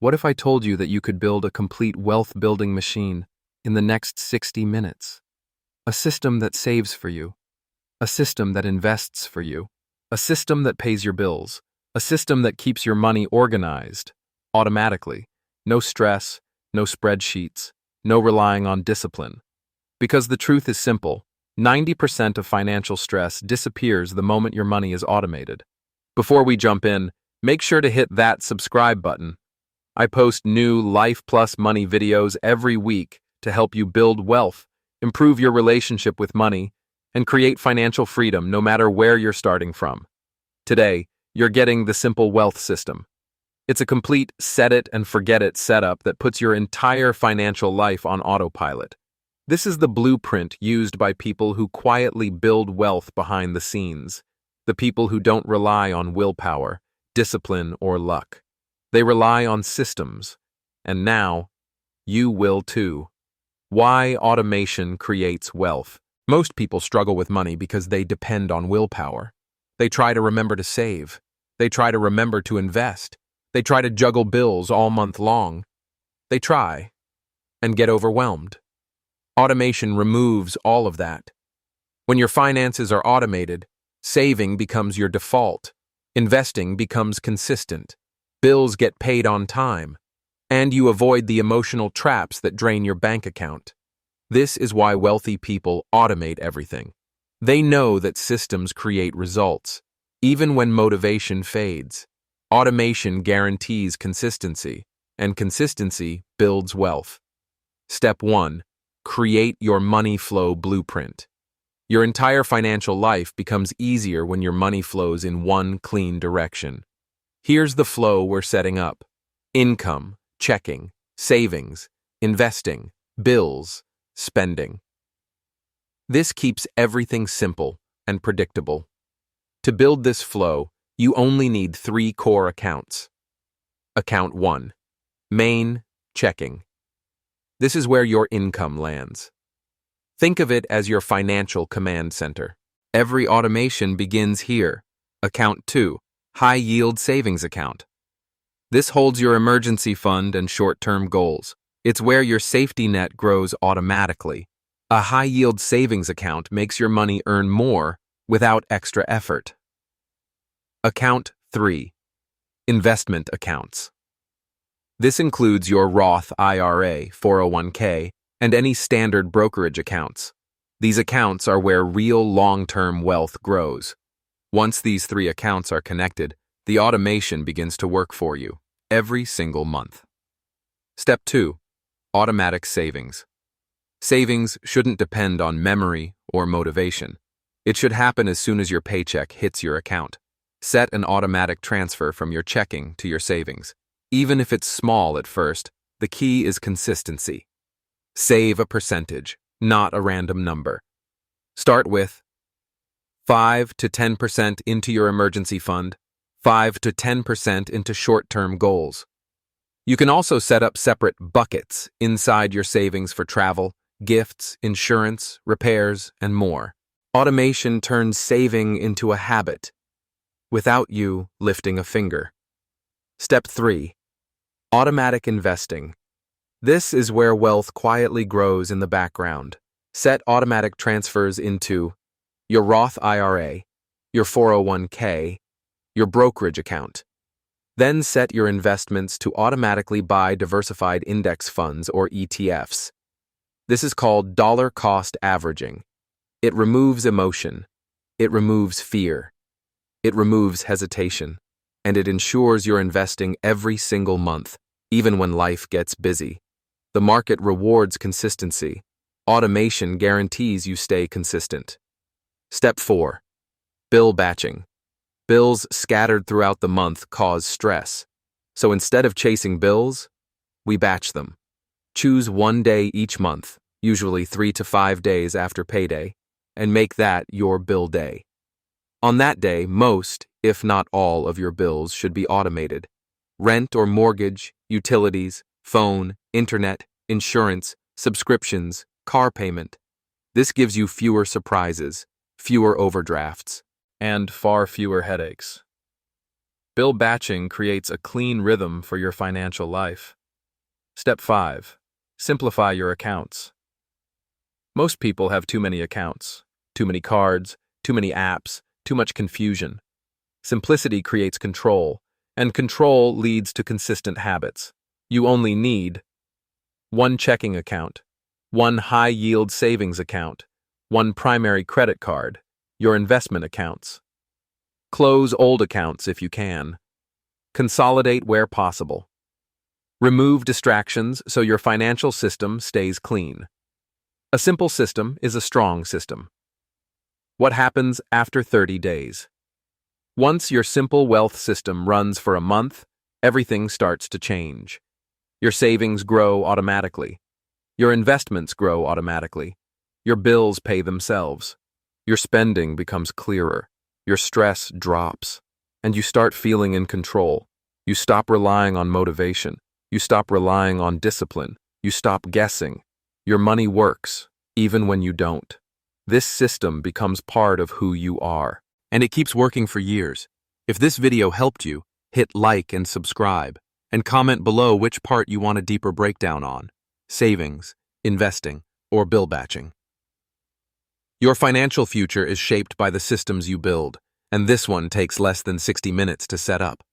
What if I told you that you could build a complete wealth-building machine in the next 60 minutes? A system that saves for you, a system that invests for you, a system that pays your bills, a system that keeps your money organized, automatically. No stress, no spreadsheets, no relying on discipline. Because the truth is simple, 90% of financial stress disappears the moment your money is automated. Before we jump in, make sure to hit that subscribe button. I post new Life Plus Money videos every week to help you build wealth, improve your relationship with money, and create financial freedom no matter where you're starting from. Today, you're getting the Simple Wealth System. It's a complete set-it-and-forget-it setup that puts your entire financial life on autopilot. This is the blueprint used by people who quietly build wealth behind the scenes, the people who don't rely on willpower, discipline, or luck. They rely on systems, and now, you will too. Why automation creates wealth. Most people struggle with money because they depend on willpower. They try to remember to save. They try to remember to invest. They try to juggle bills all month long. They try and get overwhelmed. Automation removes all of that. When your finances are automated, saving becomes your default. Investing becomes consistent. Bills get paid on time, and you avoid the emotional traps that drain your bank account. This is why wealthy people automate everything. They know that systems create results, even when motivation fades. Automation guarantees consistency, and consistency builds wealth. Step 1. Create your money flow blueprint. Your entire financial life becomes easier when your money flows in one clean direction. Here's the flow we're setting up. Income, checking, savings, investing, bills, spending. This keeps everything simple and predictable. To build this flow, you only need 3 core accounts. Account 1. Main, checking. This is where your income lands. Think of it as your financial command center. Every automation begins here. Account 2. High-yield savings account. This holds your emergency fund and short-term goals. It's where your safety net grows automatically. A high-yield savings account makes your money earn more without extra effort. Account 3. Investment accounts. This includes your Roth IRA, 401k, and any standard brokerage accounts. These accounts are where real long-term wealth grows. Once these 3 accounts are connected, the automation begins to work for you every single month. Step 2. Automatic savings. Savings shouldn't depend on memory or motivation. It should happen as soon as your paycheck hits your account. Set an automatic transfer from your checking to your savings. Even if it's small at first, the key is consistency. Save a percentage, not a random number. Start with 5 to 10% into your emergency fund, 5 to 10% into short-term goals. You can also set up separate buckets inside your savings for travel, gifts, insurance, repairs, and more. Automation turns saving into a habit, without you lifting a finger. Step 3. Automatic investing. This is where wealth quietly grows in the background. Set automatic transfers into your Roth IRA, your 401k, your brokerage account. Then set your investments to automatically buy diversified index funds or ETFs. This is called dollar cost averaging. It removes emotion. It removes fear. It removes hesitation. And it ensures you're investing every single month, even when life gets busy. The market rewards consistency. Automation guarantees you stay consistent. Step 4. Bill batching. Bills scattered throughout the month cause stress. So instead of chasing bills, we batch them. Choose one day each month, usually 3 to 5 days after payday, and make that your bill day. On that day, most, if not all, of your bills should be automated. Rent or mortgage, utilities, phone, internet, insurance, subscriptions, car payment. This gives you fewer surprises, fewer overdrafts, and far fewer headaches. Bill batching creates a clean rhythm for your financial life. Step 5. Simplify your accounts. Most people have too many accounts, too many cards, too many apps, too much confusion. Simplicity creates control, and control leads to consistent habits. You only need one checking account, one high-yield savings account, one primary credit card, your investment accounts. Close old accounts if you can. Consolidate where possible. Remove distractions so your financial system stays clean. A simple system is a strong system. What happens after 30 days? Once your simple wealth system runs for a month, everything starts to change. Your savings grow automatically. Your investments grow automatically. Your bills pay themselves. Your spending becomes clearer. Your stress drops. And you start feeling in control. You stop relying on motivation. You stop relying on discipline. You stop guessing. Your money works, even when you don't. This system becomes part of who you are. And it keeps working for years. If this video helped you, hit like and subscribe, and comment below which part you want a deeper breakdown on: savings, investing, or bill batching. Your financial future is shaped by the systems you build, and this one takes less than 60 minutes to set up.